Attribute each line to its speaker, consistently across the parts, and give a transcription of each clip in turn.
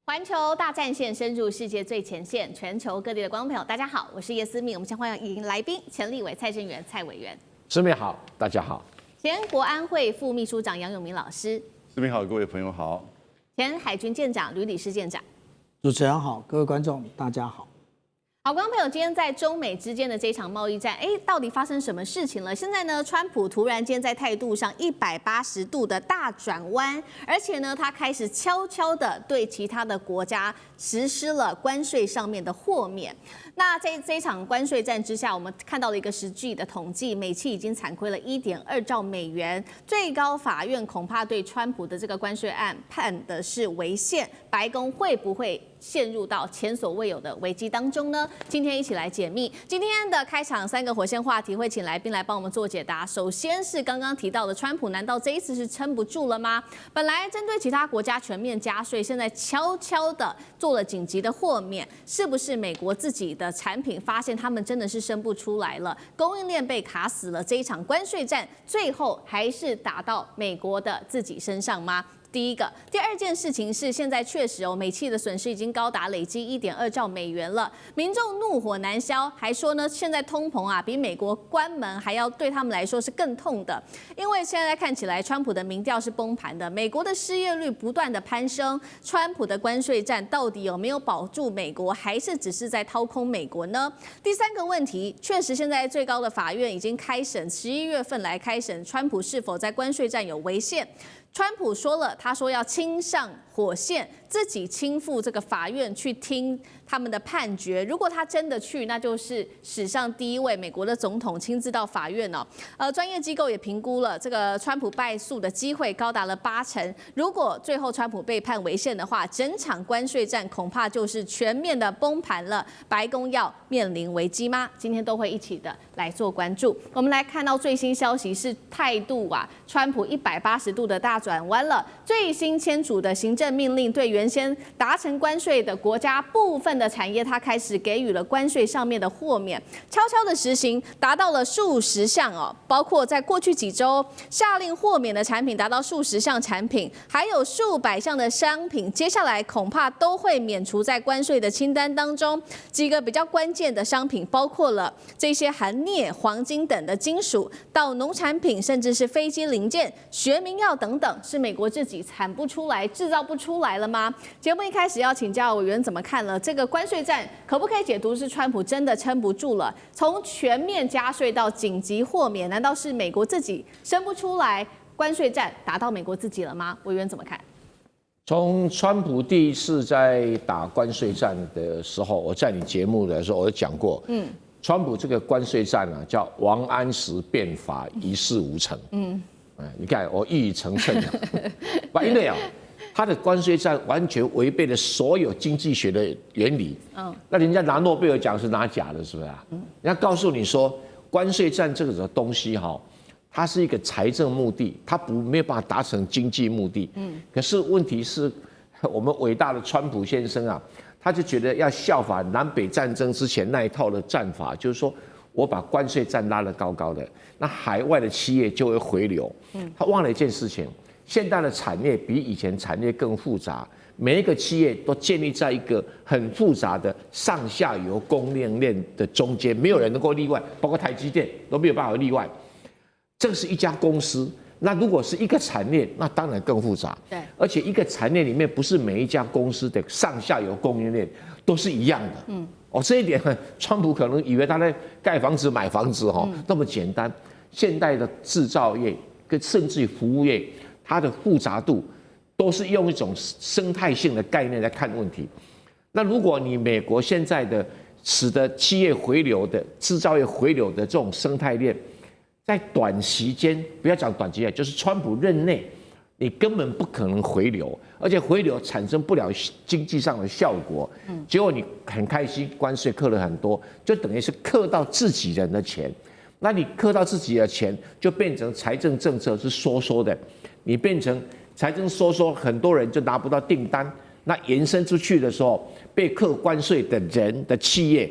Speaker 1: 环球大战线深入世界最前线，全球各地的观众朋友，大家好，我是叶思敏。我们先欢迎来宾前立委蔡正元蔡委员。
Speaker 2: 思敏好，大家好。
Speaker 1: 前国安会副秘书长杨永明老师。
Speaker 3: 思敏好，各位朋友好。
Speaker 1: 前海军舰长吕礼士舰长。
Speaker 4: 主持人好，各位观众大家好。
Speaker 1: 好，观众朋友，今天在中美之间的这场贸易战，到底发生什么事情了？现在呢，川普突然间在态度上180度的大转弯，而且呢，他开始悄悄的对其他的国家实施了关税上面的豁免。那在这一场关税战之下，我们看到了一个实际的统计，美企已经惨亏了1.2兆美元。最高法院恐怕对川普的这个关税案判的是违宪，白宫会不会陷入到前所未有的危机当中呢？今天一起来解密。今天的开场3个火线话题会请来宾来帮我们做解答。首先是刚刚提到的川普，难道这一次是撑不住了吗？本来针对其他国家全面加税，现在悄悄的做了紧急的豁免，是不是美国自己的产品发现他们真的是生不出来了，供应链被卡死了，这一场关税战最后还是打到美国的自己身上吗？第一个，第二件事情是，现在确实美企的损失已经高达累积1.2兆美元了，民众怒火难消，还说呢，现在通膨啊比美国关门还要对他们来说是更痛的，因为现在看起来川普的民调是崩盘的，美国的失业率不断的攀升，川普的关税战到底有没有保住美国，还是只是在掏空美国呢？第三个问题，确实现在最高的法院已经开审，11月份来开审川普是否在关税战有违宪。川普说了，他说要亲上火线，自己亲赴这个法院去听他们的判决。如果他真的去，那就是史上第一位美国的总统亲自到法院哦。专业机构也评估了，这个川普败诉的机会高达了80%。如果最后川普被判违宪的话，整场关税战恐怕就是全面的崩盘了。白宫要面临危机吗？今天都会一起的来做关注。我们来看到最新消息是态度啊，川普180度的大转弯了。最新签署的行政命令对原先达成关税的国家部分的产业，它开始给予了关税上面的豁免，悄悄的实行，达到了数十项哦，包括在过去几周下令豁免的产品达到数十项产品，还有数百项的商品，接下来恐怕都会免除在关税的清单当中。几个比较关键的商品包括了这些含镍、黄金等的金属，到农产品，甚至是飞机零件、学名药等等，是美国自己产不出来、制造不出来了吗？节目一开始要请教委员怎么看了这个关税战，可不可以解读是川普真的撑不住了？从全面加税到紧急豁免，难道是美国自己生不出来？关税战打到美国自己了吗？委员怎么看？
Speaker 2: 从川普第一次在打关税战的时候，我在你节目的时候我就讲过，川普这个关税战啊，叫王安石变法一事无成。你看我一语成谶了，因为他的关税战完全违背了所有经济学的原理。那人家拿诺贝尔奖是拿假的，是不是啊？人家告诉你说，关税战这个东西它是一个财政目的，它没有办法达成经济目的。可是问题是，我们伟大的川普先生啊，他就觉得要效法南北战争之前那一套的战法，就是说我把关税战拉得高高的，那海外的企业就会回流。他忘了一件事情，现在的产业比以前产业更复杂，每一个企业都建立在一个很复杂的上下游供应链的中间，没有人能够例外，包括台积电都没有办法例外。这个是一家公司，那如果是一个产业，那当然更复杂。
Speaker 1: 对，
Speaker 2: 而且一个产业里面不是每一家公司的上下游供应链都是一样的。这一点，川普可能以为他在盖房子、买房子那么简单。现代的制造业跟甚至于服务业，它的复杂度都是用一种生态性的概念来看问题。那如果你美国现在的使得企业回流的、制造业回流的这种生态链，在短期间，不要讲短期间，就是川普任内，你根本不可能回流，而且回流产生不了经济上的效果。结果你很开心，关税课了很多，就等于是课到自己人的钱。那你课到自己的钱，就变成财政政策是收缩的，你变成财政收缩，很多人就拿不到订单。那延伸出去的时候，被课关税的人的企业，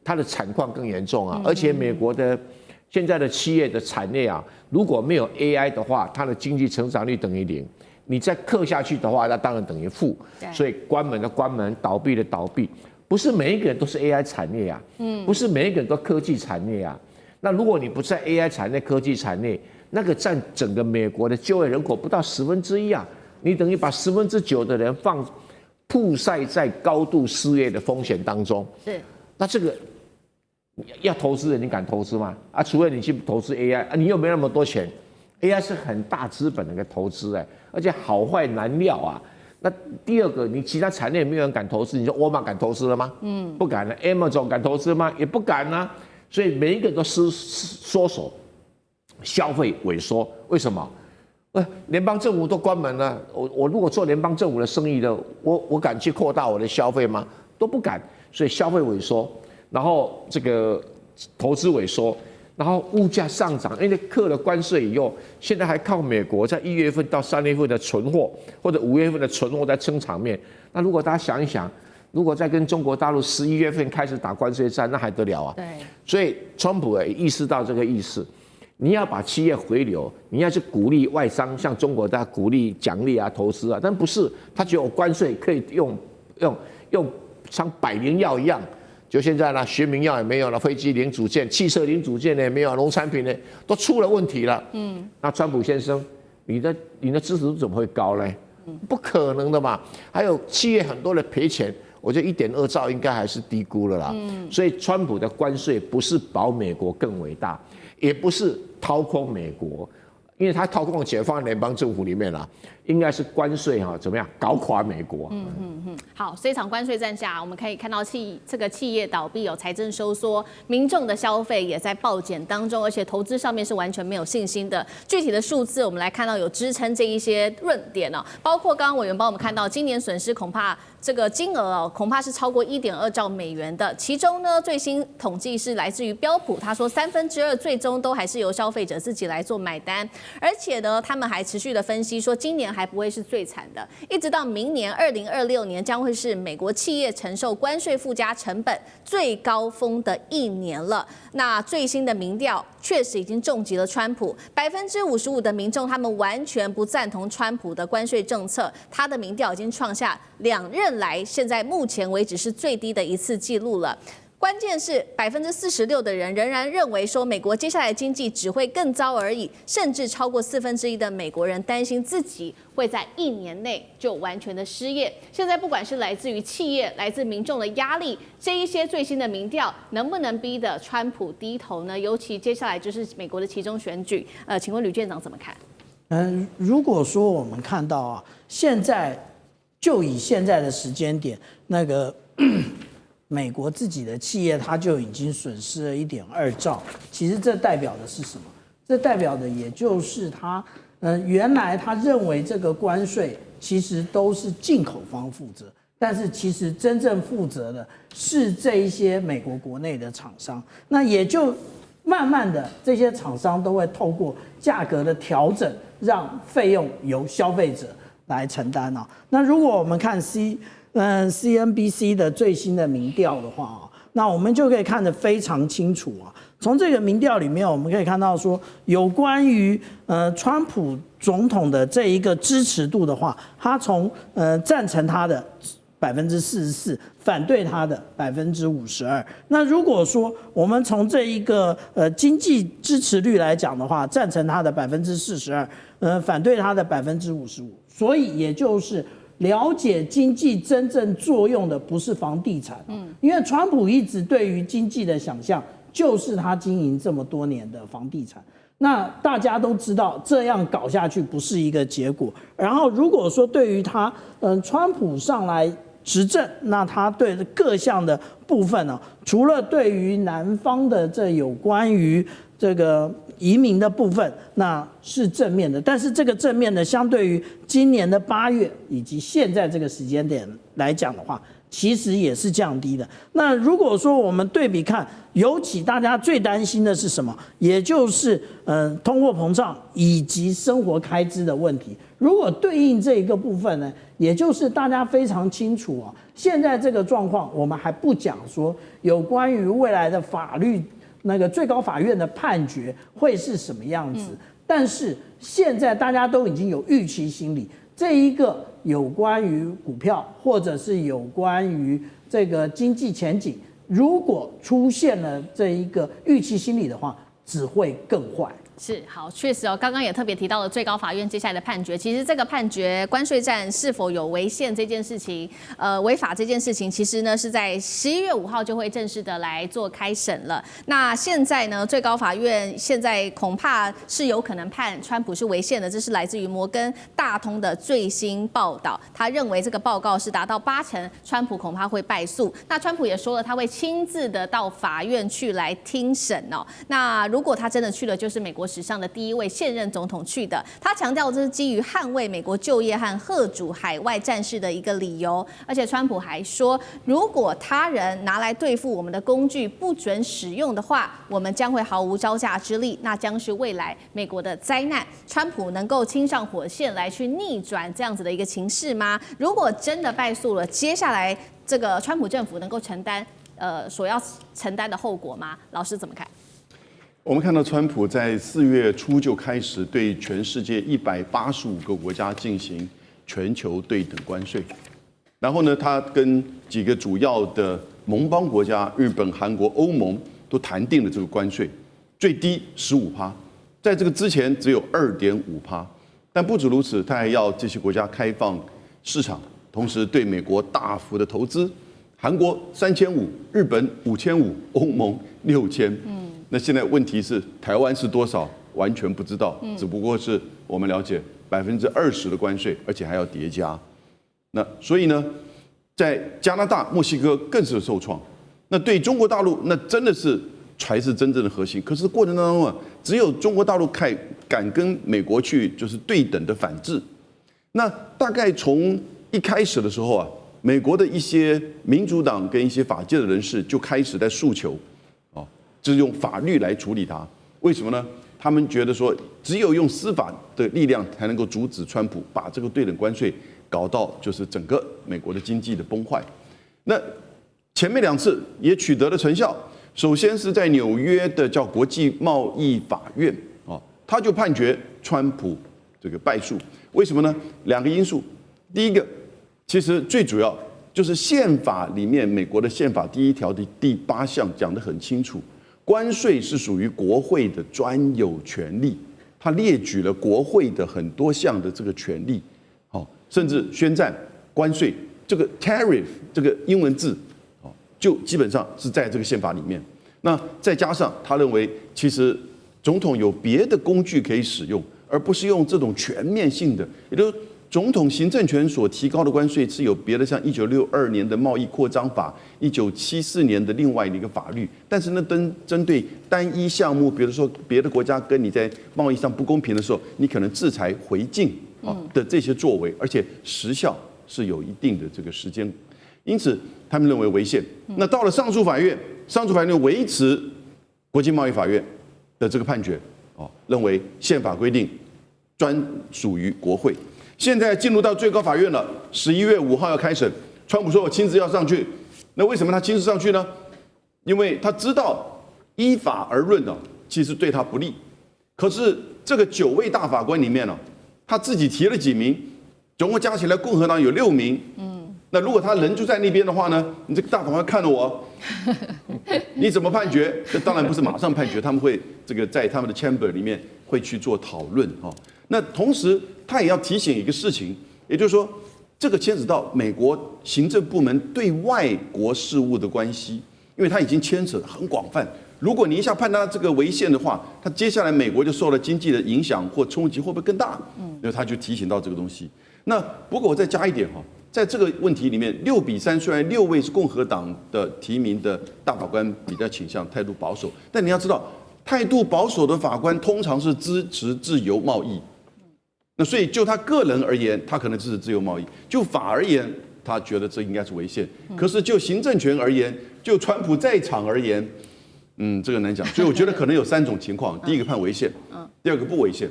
Speaker 2: 它的惨况更严重啊！而且美国的现在的企业的产业啊，如果没有 AI 的话，它的经济成长率等于0。你再克下去的话，那当然等于负。所以关门的关门，倒闭的倒闭，不是每一个人都是 AI 产业啊，不是每一个人都科技产业啊。那如果你不在 AI 产业、科技产业，那个占整个美国的就业人口不到1/10啊，你等于把9%的人曝晒在高度失业的风险当中。
Speaker 1: 是，
Speaker 2: 那这个要投资人，你敢投资吗？啊，除非你去投资 AI， 啊，你又没那么多钱。AI 是很大资本的一个投资而且好坏难料啊。那第二个，你其他产业没有人敢投资，你说沃尔玛敢投资了吗？不敢了。Amazon 敢投资吗？也不敢啊。所以每一个都缩手，消费萎缩。为什么？联邦政府都关门了，我如果做联邦政府的生意的，我敢去扩大我的消费吗？都不敢。所以消费萎缩，然后这个投资萎缩。然后物价上涨，因为课了关税以后，现在还靠美国在1月份到3月份的存货，或者5月份的存货在撑场面。那如果大家想一想，如果再跟中国大陆11月份开始打关税战，那还得了啊？
Speaker 1: 对。所
Speaker 2: 以川普也意识到这个意思，你要把企业回流，你要去鼓励外商，像中国大家鼓励奖励啊、投资啊，但不是他觉得我关税可以用像百灵药一样。就现在呢，学名药也没有了，飞机零组件、汽车零组件呢也没有，农产品呢都出了问题了。那川普先生，你的支持度怎么会高呢？不可能的嘛。还有企业很多的赔钱，我觉得1.2兆应该还是低估了啦。所以川普的关税不是保美国更伟大，也不是掏空美国，因为他掏空的钱放在联邦政府里面了。应该是关税怎么样搞垮美国？
Speaker 1: 好，这场关税战下，我们可以看到这个企业倒闭，有财政收缩，民众的消费也在暴减当中，而且投资上面是完全没有信心的。具体的数字，我们来看到有支撑这一些论点包括刚刚委员帮我们看到，今年损失恐怕这个金额恐怕是超过1.2兆美元的。其中呢，最新统计是来自于标普，他说2/3最终都还是由消费者自己来做买单，而且呢，他们还持续的分析说，今年还不会是最惨的，一直到明年2026年将会是美国企业承受关税附加成本最高峰的一年了。那最新的民调确实已经重击了川普，55%的民众他们完全不赞同川普的关税政策，他的民调已经创下2任来现在目前为止是最低的一次记录了。关键是46%的人仍然认为说美国接下来经济只会更糟而已，甚至超过1/4的美国人担心自己会在1年内就完全的失业。现在不管是来自于企业、来自民众的压力，这一些最新的民调能不能逼得川普低头呢？尤其接下来就是美国的期中选举，请问吕院长怎么看？
Speaker 4: 如果说我们看到现在就以现在的时间点，那个美国自己的企业它就已经损失了1.2兆，其实这代表的是什么？这代表的也就是他，原来他认为这个关税其实都是进口方负责，但是其实真正负责的是这一些美国国内的厂商，那也就慢慢的这些厂商都会透过价格的调整，让费用由消费者来承担那如果我们看CNBC 的最新的民调的话那我们就可以看得非常清楚从这个民调里面，我们可以看到说，有关于川普总统的这一个支持度的话，他从赞成他的44%，反对他的52%。那如果说我们从这一个经济支持率来讲的话，赞成他的42%，反对他的55%。所以也就是了解经济真正作用的不是房地产，因为川普一直对于经济的想象就是他经营这么多年的房地产。那大家都知道这样搞下去不是一个结果。然后如果说对于他，川普上来执政，那他对各项的部分呢，除了对于南方的这有关于这个移民的部分，那是正面的，但是这个正面的相对于今年的8月以及现在这个时间点来讲的话，其实也是降低的。那如果说我们对比看，尤其大家最担心的是什么？也就是通货膨胀以及生活开支的问题。如果对应这一个部分呢，也就是大家非常清楚现在这个状况，我们还不讲说有关于未来的法律那个最高法院的判决会是什么样子。但是现在大家都已经有预期心理，这一个有关于股票或者是有关于这个经济前景，如果出现了这一个预期心理的话，只会更坏。
Speaker 1: 是好，确实哦，刚刚也特别提到了最高法院接下来的判决。其实这个判决关税战是否有违宪这件事情，违法这件事情，其实呢是在11月5号就会正式的来做开审了。那现在呢，最高法院现在恐怕是有可能判川普是违宪的，这是来自于摩根大通的最新报道。他认为这个报告是达到80%，川普恐怕会败诉。那川普也说了，他会亲自的到法院去来听审哦。那如果他真的去了，就是美国史上的第一位现任总统去的。他强调这是基于捍卫美国就业和嚇阻海外战事的一个理由。而且川普还说，如果他人拿来对付我们的工具不准使用的话，我们将会毫无招架之力，那将是未来美国的灾难。川普能够亲上火线来去逆转这样子的一个情势吗？如果真的败诉了，接下来这个川普政府能够承担所要承担的后果吗？老师怎么看？
Speaker 3: 我们看到川普在4月初就开始对全世界185个国家进行全球对等关税，然后呢，他跟几个主要的盟邦国家日本、韩国、欧盟都谈定了这个关税，最低15%，在这个之前只有2.5%，但不止如此，他还要这些国家开放市场，同时对美国大幅的投资，韩国3500，日本5500，欧盟6000。那现在问题是台湾是多少？完全不知道，只不过是我们了解20%的关税，而且还要叠加。那所以呢，在加拿大、墨西哥更是受创。那对中国大陆，那真的是才是真正的核心。可是过程当中啊，只有中国大陆敢跟美国去就是对等的反制。那大概从一开始的时候啊，美国的一些民主党跟一些法界的人士就开始在诉求。就是用法律来处理它，为什么呢？他们觉得说，只有用司法的力量才能够阻止川普把这个对等关税搞到就是整个美国的经济的崩坏。那前面2次也取得了成效。首先是在纽约的叫国际贸易法院他就判决川普这个败诉。为什么呢？2个因素。第一个，其实最主要就是宪法里面美国的宪法第1条的第8项讲得很清楚。关税是属于国会的专有权利，他列举了国会的很多项的这个权利，甚至宣战关税这个 tariff 这个英文字，就基本上是在这个宪法里面。那再加上他认为，其实总统有别的工具可以使用，而不是用这种全面性的，也就是总统行政权所提高的关税是有别的，像1962年的贸易扩张法，1974年的另外一个法律，但是呢，针对单一项目，比如说别的国家跟你在贸易上不公平的时候，你可能制裁回敬的这些作为，而且时效是有一定的这个时间，因此他们认为违宪。那到了上诉法院，上诉法院维持国际贸易法院的这个判决，认为宪法规定专属于国会。现在进入到最高法院了，11月5号要开审。川普说我亲自要上去，那为什么他亲自上去呢？因为他知道依法而论其实对他不利。可是这个9位大法官里面他自己提了几名，总共加起来共和党有6名。那如果他人就在那边的话呢，你这个大法官看了我，你怎么判决？这当然不是马上判决，他们会这个在他们的 chamber 里面会去做讨论那同时，他也要提醒一个事情，也就是说，这个牵扯到美国行政部门对外国事务的关系，因为它已经牵扯很广泛。如果你一下判他这个违宪的话，他接下来美国就受了经济的影响或冲击会不会更大？因为他就提醒到这个东西。那不过我再加一点在这个问题里面，6-3，虽然6位是共和党的提名的大法官比较倾向态度保守，但你要知道，态度保守的法官通常是支持自由贸易。那所以就他个人而言，他可能支持自由贸易；就法而言，他觉得这应该是违宪。可是就行政权而言，就川普在场而言，这个难讲。所以我觉得可能有3种情况：第一个判违宪，第二个不违宪，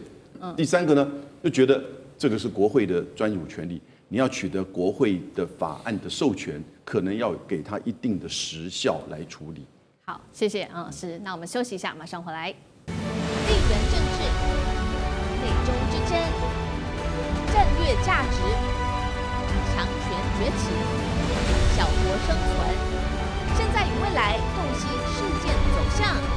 Speaker 3: 第3个呢就觉得这个是国会的专有权利，你要取得国会的法案的授权，可能要给他一定的时效来处理。
Speaker 1: 好，谢谢是。那我们休息一下，马上回来。地缘政治。内中之争，战略价值，强权崛起，小国生存，现在与未来洞悉事件走向。